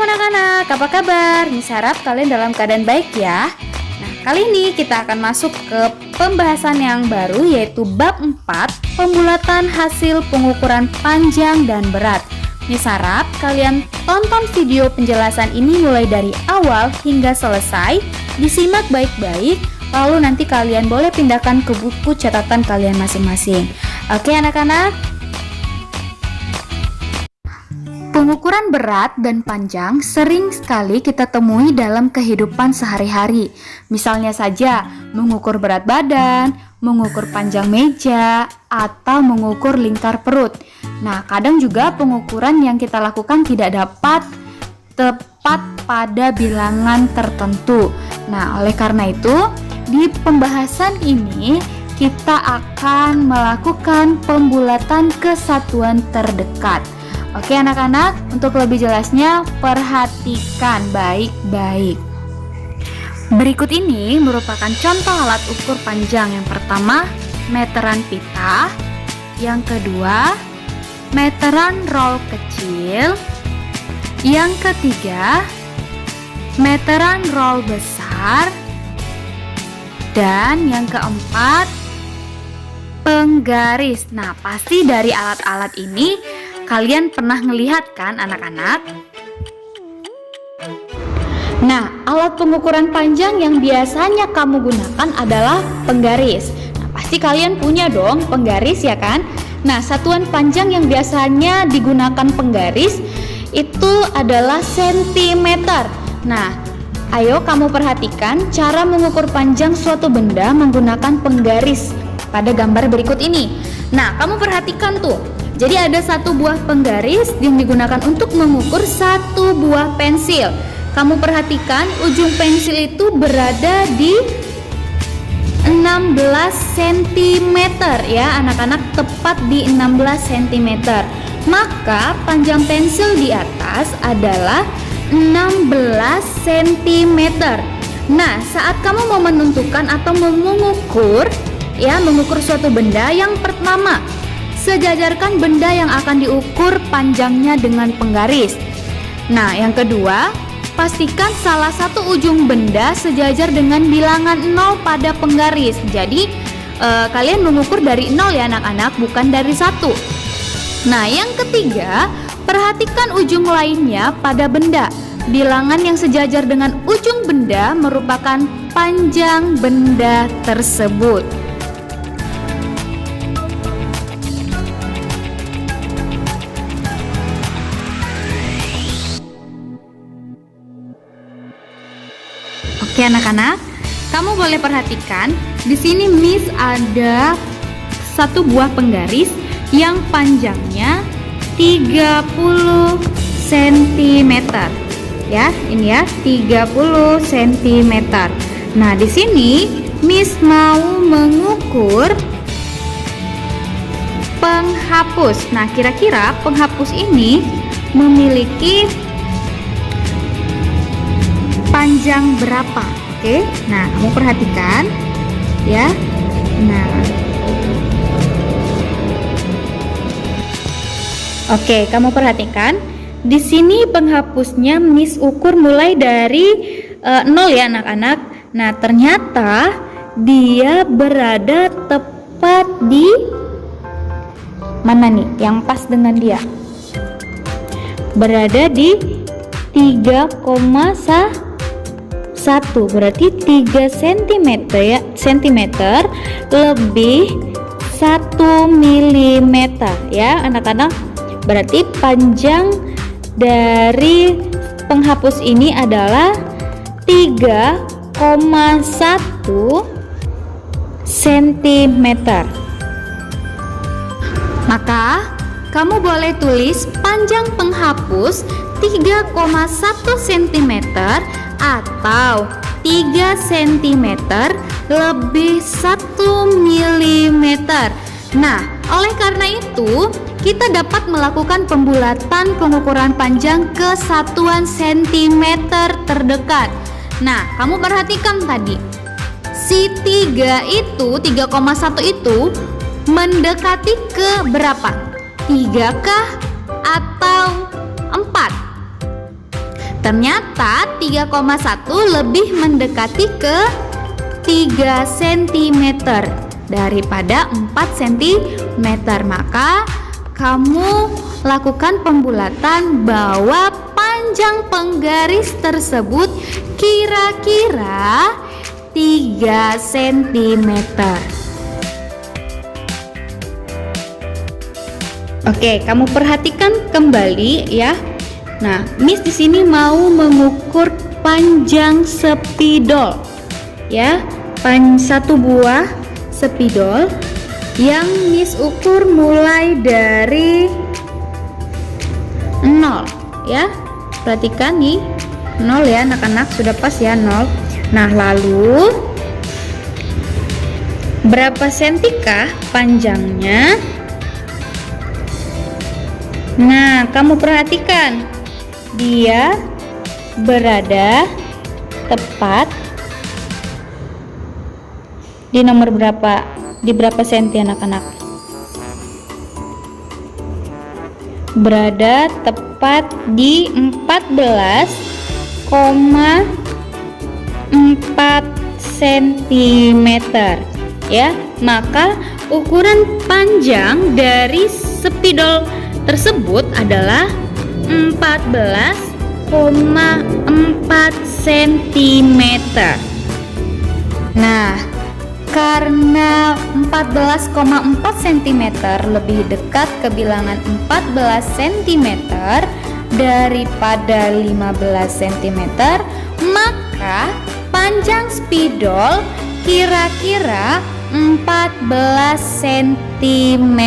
anak-anak, apa kabar? Miss harap kalian dalam keadaan baik ya. Nah, kali ini kita akan masuk ke pembahasan yang baru, yaitu bab 4, pembulatan hasil pengukuran panjang dan berat. Miss harap kalian tonton video penjelasan ini mulai dari awal hingga selesai, disimak baik-baik, lalu nanti kalian boleh pindahkan ke buku catatan kalian masing-masing. Oke anak-anak? Pengukuran berat dan panjang sering sekali kita temui dalam kehidupan sehari-hari. Misalnya saja, mengukur berat badan, mengukur panjang meja, atau mengukur lingkar perut. Nah, kadang juga pengukuran yang kita lakukan tidak dapat tepat pada bilangan tertentu. Nah, oleh karena itu, di pembahasan ini kita akan melakukan pembulatan kesatuan terdekat. Oke anak-anak, untuk lebih jelasnya perhatikan baik-baik. Berikut ini merupakan contoh alat ukur panjang. Yang pertama, meteran pita. Yang kedua, meteran roll kecil. Yang ketiga, meteran roll besar. Dan yang keempat, penggaris. Nah, pasti dari alat-alat ini kalian pernah ngelihat kan anak-anak? Nah, alat pengukuran panjang yang biasanya kamu gunakan adalah penggaris. Nah, pasti kalian punya dong penggaris ya kan? Nah, satuan panjang yang biasanya digunakan penggaris itu adalah sentimeter. Nah, ayo kamu perhatikan cara mengukur panjang suatu benda menggunakan penggaris pada gambar berikut ini. Nah, kamu perhatikan tuh. Jadi ada satu buah penggaris yang digunakan untuk mengukur satu buah pensil. Kamu perhatikan ujung pensil itu berada di 16 cm ya anak-anak, tepat di 16 cm. Maka panjang pensil di atas adalah 16 cm. Nah, saat kamu mau menentukan atau mengukur suatu benda, yang pertama, sejajarkan benda yang akan diukur panjangnya dengan penggaris. Nah, yang kedua, pastikan salah satu ujung benda sejajar dengan bilangan 0 pada penggaris. Jadi, kalian mengukur dari 0 ya anak-anak, bukan dari 1. Nah, yang ketiga, perhatikan ujung lainnya pada benda. Bilangan yang sejajar dengan ujung benda merupakan panjang benda tersebut. Oke anak-anak, kamu boleh perhatikan di sini Miss ada satu buah penggaris yang panjangnya 30 cm. Ya, ini ya 30 cm. Nah, di sini Miss mau mengukur penghapus. Nah, kira-kira penghapus ini memiliki panjang berapa? Oke, nah kamu perhatikan ya. Nah, oke, kamu perhatikan di sini penghapusnya Miss ukur mulai dari 0 ya anak-anak. Nah, ternyata dia berada tepat di mana nih? Yang pas dengan dia berada di 3,1, berarti 3 cm ya, sentimeter lebih 1 mm ya anak-anak. Berarti panjang dari penghapus ini adalah 3,1 cm. Maka kamu boleh tulis panjang penghapus 3,1 cm atau 3 cm lebih 1 mm. Nah, oleh karena itu kita dapat melakukan pembulatan pengukuran panjang ke satuan sentimeter terdekat. Nah, kamu perhatikan tadi si 3,1 itu mendekati ke berapa? 3 kah atau 4? Ternyata 3,1 lebih mendekati ke 3 cm daripada 4 cm. Maka kamu lakukan pembulatan bahwa panjang penggaris tersebut kira-kira 3 cm. Oke, kamu perhatikan kembali ya. Nah, Miss di sini mau mengukur panjang spidol ya, satu buah spidol yang Miss ukur mulai dari 0 ya. Perhatikan nih, 0 ya anak-anak, sudah pas ya 0. Nah, lalu berapa sentikah panjangnya? Nah, kamu perhatikan, dia berada tepat di nomor berapa? Di berapa senti anak-anak? Berada tepat di 14,4 cm ya. Maka ukuran panjang dari spidol tersebut adalah 14,4 cm. Nah, karena 14,4 cm lebih dekat ke bilangan 14 cm daripada 15 cm, maka panjang spidol kira-kira 14 cm.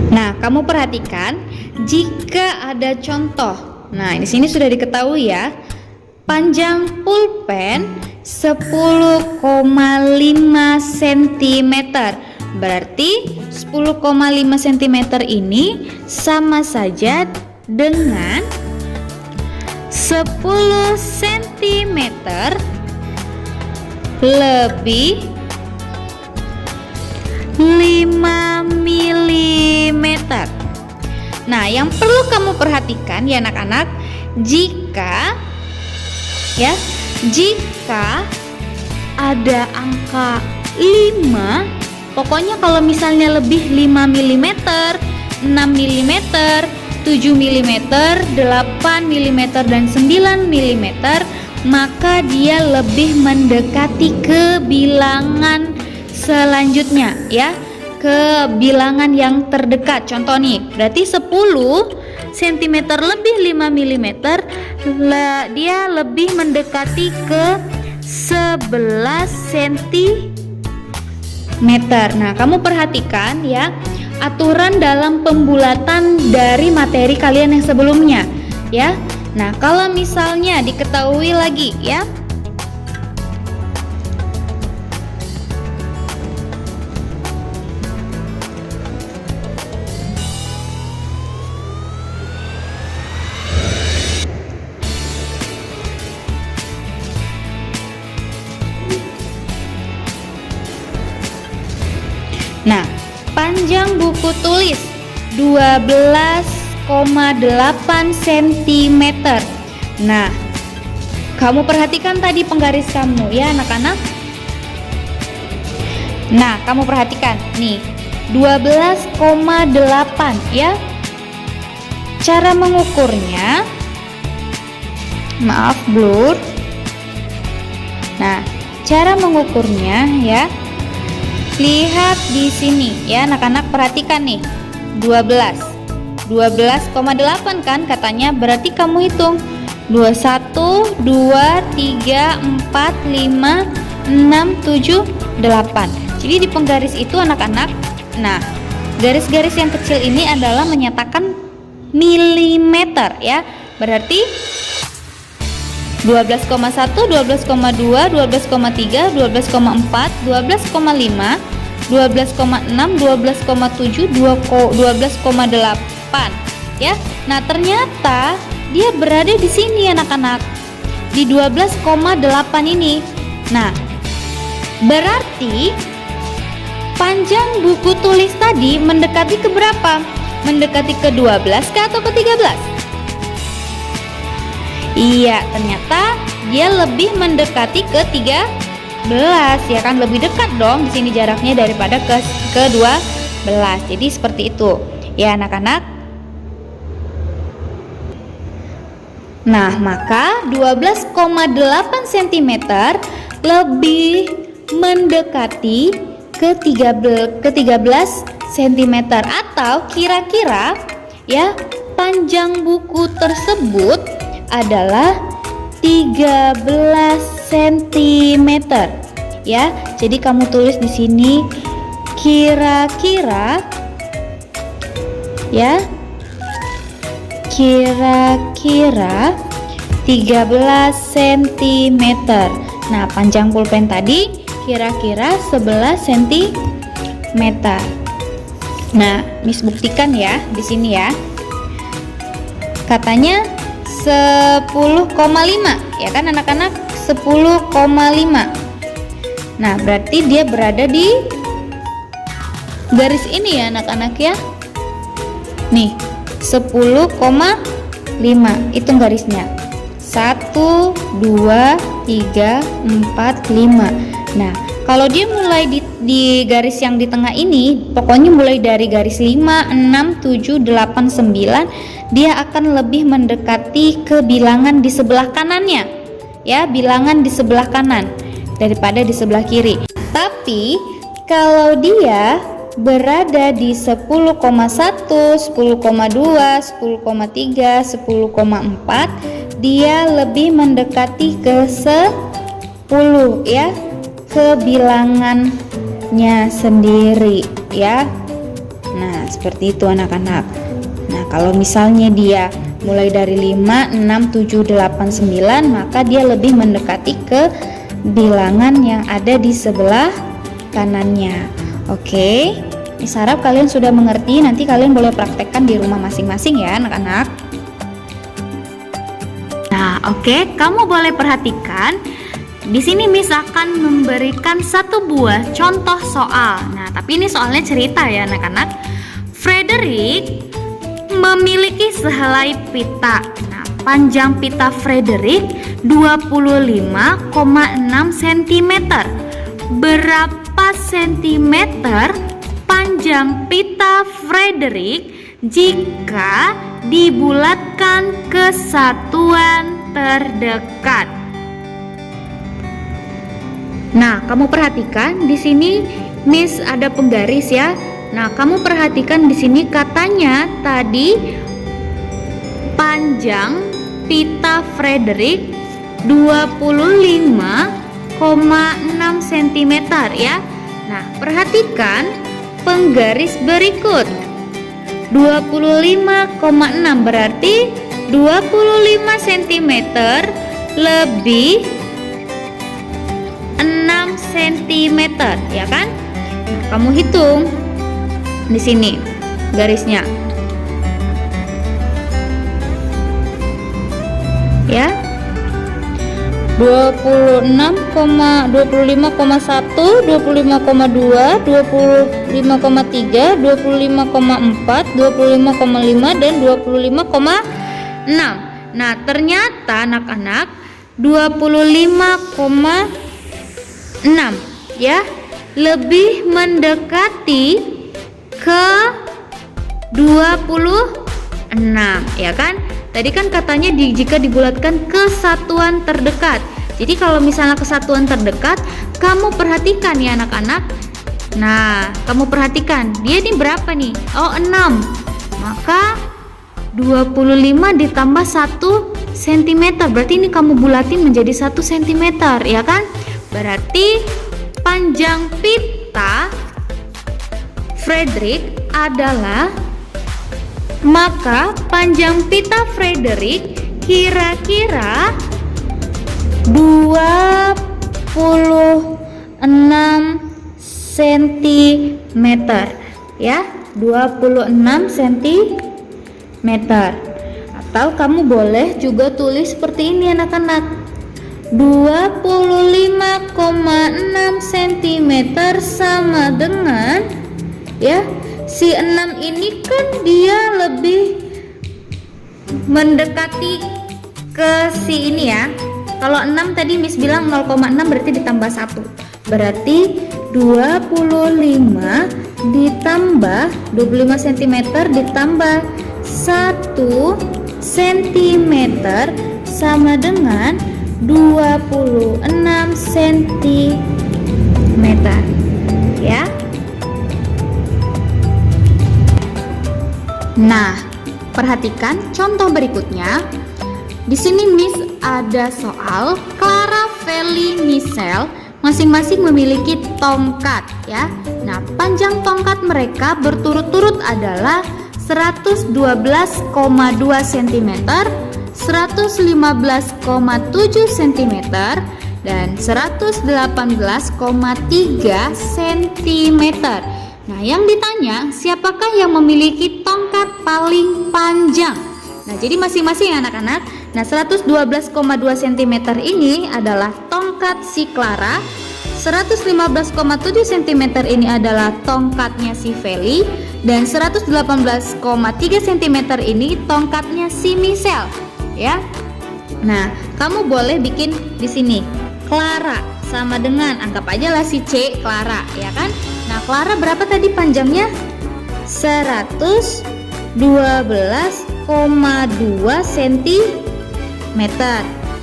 Nah, kamu perhatikan jika ada contoh. Nah, di sini sudah diketahui ya. Panjang pulpen 10,5 cm. Berarti 10,5 cm ini sama saja dengan 10 cm lebih 5 mm. Nah, yang perlu kamu perhatikan ya anak-anak, jika ada angka 5, pokoknya kalau misalnya lebih 5 mm, 6 mm, 7 mm, 8 mm, dan 9 mm, maka dia lebih mendekati ke bilangan selanjutnya ya, ke bilangan yang terdekat. Contoh nih, berarti 10 cm lebih 5 mm, dia lebih mendekati ke 11 cm. Nah, kamu perhatikan ya aturan dalam pembulatan dari materi kalian yang sebelumnya ya. Nah, kalau misalnya diketahui lagi ya, nah, panjang buku tulis 12,8 cm. Nah, kamu perhatikan tadi penggaris kamu ya anak-anak. Nah, kamu perhatikan nih 12,8 ya. Cara mengukurnya, maaf blur. Nah, cara mengukurnya ya, lihat di sini ya anak-anak, perhatikan nih 12,8 kan katanya, berarti kamu hitung 21, 2, 3, 4, 5, 6, 7, 8. Jadi di penggaris itu anak-anak, nah garis-garis yang kecil ini adalah menyatakan milimeter ya, berarti 12,1, 12,2, 12,3, 12,4, 12,5, 12,6, 12,7, 12,8 ya. Nah, ternyata dia berada di sini anak-anak, di 12,8 ini. Nah, berarti panjang buku tulis tadi mendekati ke berapa? Mendekati ke 12 kah atau ke 13? Iya, ternyata dia lebih mendekati ke 13, ya kan? Lebih dekat dong di sini jaraknya daripada ke 12. Jadi seperti itu. Ya, anak-anak. Nah, maka 12,8 cm lebih mendekati ke 13 cm, atau kira-kira ya panjang buku tersebut adalah 13 cm ya. Jadi kamu tulis di sini kira-kira ya, kira-kira 13 cm. Nah, panjang pulpen tadi kira-kira 11 cm. Nah, Miss buktikan ya di sini ya. Katanya 10,5 ya kan anak-anak, 10,5. Nah, berarti dia berada di garis ini ya anak-anak ya. Nih, 10,5. Hitung garisnya. 1 2 3 4 5. Nah, kalau dia mulai di garis yang di tengah ini, pokoknya mulai dari garis 5, 6, 7, 8, 9, dia akan lebih mendekati ke bilangan di sebelah kanannya. Ya, bilangan di sebelah kanan daripada di sebelah kiri. Tapi kalau dia berada di 10,1, 10,2, 10,3, 10,4, dia lebih mendekati ke 10 ya, ke bilangannya sendiri ya. Nah, seperti itu anak-anak. Nah, kalau misalnya dia mulai dari 5, 6, 7, 8, 9, maka dia lebih mendekati ke bilangan yang ada di sebelah kanannya. Oke, Miss harap kalian sudah mengerti. Nanti kalian boleh praktekkan di rumah masing-masing ya anak-anak. Nah, oke, kamu boleh perhatikan. Di sini Miss akan memberikan satu buah contoh soal. Nah, tapi ini soalnya cerita ya anak-anak. Frederick memiliki sehelai pita. Nah, panjang pita Frederick 25,6 cm. Berapa sentimeter panjang pita Frederick jika dibulatkan ke satuan terdekat? Nah, kamu perhatikan di sini Miss ada penggaris ya. Nah, kamu perhatikan di sini katanya tadi panjang pita Frederick 25,6 cm ya. Nah, perhatikan penggaris berikut. 25,6 berarti 25 cm lebih 6 cm ya kan? Nah, kamu hitung di sini garisnya ya. 25,1, 25,2, 25,3, 25,4, 25,5 dan 25,6. Nah, ternyata anak-anak 25,6 ya, lebih mendekati ke 26 ya kan? Tadi kan katanya jika dibulatkan ke satuan terdekat. Jadi kalau misalnya ke satuan terdekat, kamu perhatikan ya anak-anak. Nah, kamu perhatikan, dia ini berapa nih? Oh, 6. Maka 25 ditambah 1 cm. Berarti ini kamu bulatin menjadi 1 cm, ya kan? Berarti panjang pita Frederick adalah, maka panjang pita Frederick kira-kira 26 cm ya, 26 cm. Atau kamu boleh juga tulis seperti ini anak-anak, 25,6 cm sama dengan, ya, si 6 ini kan dia lebih mendekati ke si ini ya. Kalau 6 tadi Miss bilang 0,6 berarti ditambah 1. Berarti 25 ditambah 25 cm ditambah 1 cm sama dengan 26 cm, ya. Nah, perhatikan contoh berikutnya. Di sini Miss ada soal Clara, Feli, Michelle masing-masing memiliki tongkat, ya. Nah, panjang tongkat mereka berturut-turut adalah 112,2 cm, 115,7 cm, dan 118,3 cm. Nah, yang ditanya siapakah yang memiliki tongkat paling panjang? Nah, jadi masing-masing anak-anak. Nah, 112,2 cm ini adalah tongkat si Clara, 115,7 cm ini adalah tongkatnya si Feli, dan 118,3 cm ini tongkatnya si Michelle, ya. Nah, kamu boleh bikin di sini Clara sama dengan, anggap aja lah si C Clara, ya kan? Nah, Clara berapa tadi panjangnya? 112,2 cm.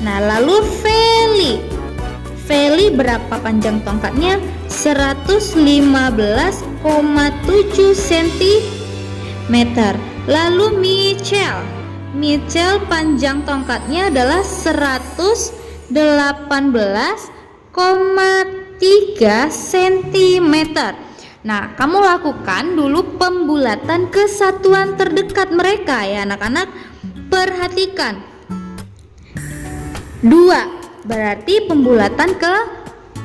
Nah, lalu Feli berapa panjang tongkatnya? 115,7 cm. Lalu Michelle panjang tongkatnya adalah 118,3 cm. Nah, kamu lakukan dulu pembulatan ke satuan terdekat mereka, ya anak-anak. Perhatikan, 2 berarti pembulatan ke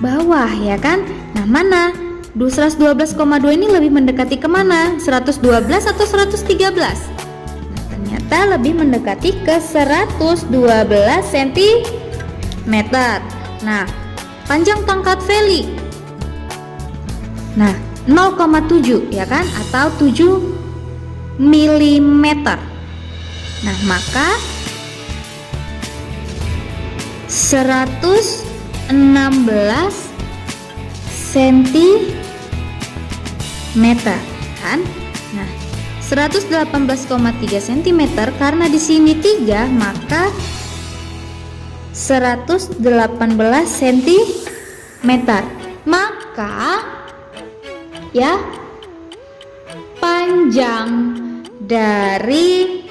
bawah, ya kan? Nah, mana 112,2 ini lebih mendekati kemana? 112 atau 113? Nah, ternyata lebih mendekati ke 112 cm. Nah, panjang tongkat Feli, nah 0,7, ya kan, atau 7 mm. Nah, maka 116 cm kan? Nah, 118,3 cm karena di sini 3, maka 118 cm. Maka ya, panjang dari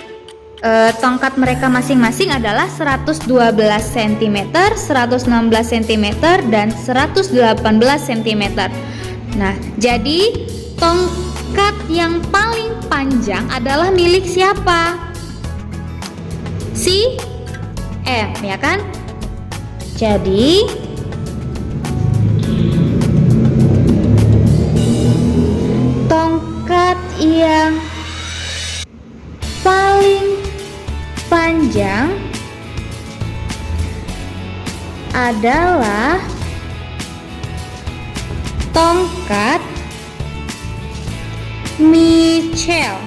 tongkat mereka masing-masing adalah 112 cm, 116 cm, dan 118 cm. Nah, jadi tongkat yang paling panjang adalah milik siapa? Si M, ya kan? Jadi tongkat yang paling panjang adalah tongkat Michelle.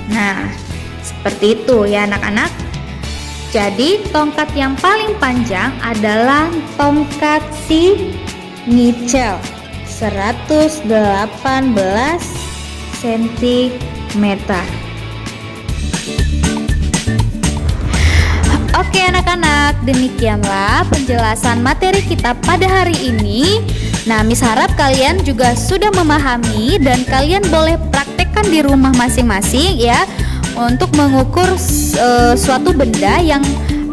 Nah, seperti itu ya anak-anak. Jadi tongkat yang paling panjang adalah tongkat si Michelle, 118 cm. Oke anak-anak, demikianlah penjelasan materi kita pada hari ini. Nah, Miss harap kalian juga sudah memahami dan kalian boleh praktekkan di rumah masing-masing ya, untuk mengukur suatu benda yang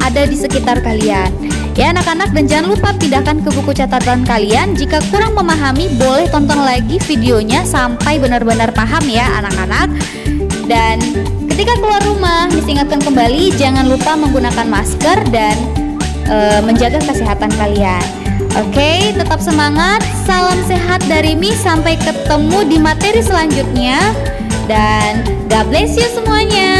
ada di sekitar kalian. Ya anak-anak, dan jangan lupa pindahkan ke buku catatan kalian. Jika kurang memahami, boleh tonton lagi videonya sampai benar-benar paham ya anak-anak. Dan ketika keluar rumah, Miss ingatkan kembali jangan lupa menggunakan masker dan menjaga kesehatan kalian. Oke, tetap semangat. Salam sehat dari Miss. Sampai ketemu di materi selanjutnya. Dan God bless you semuanya.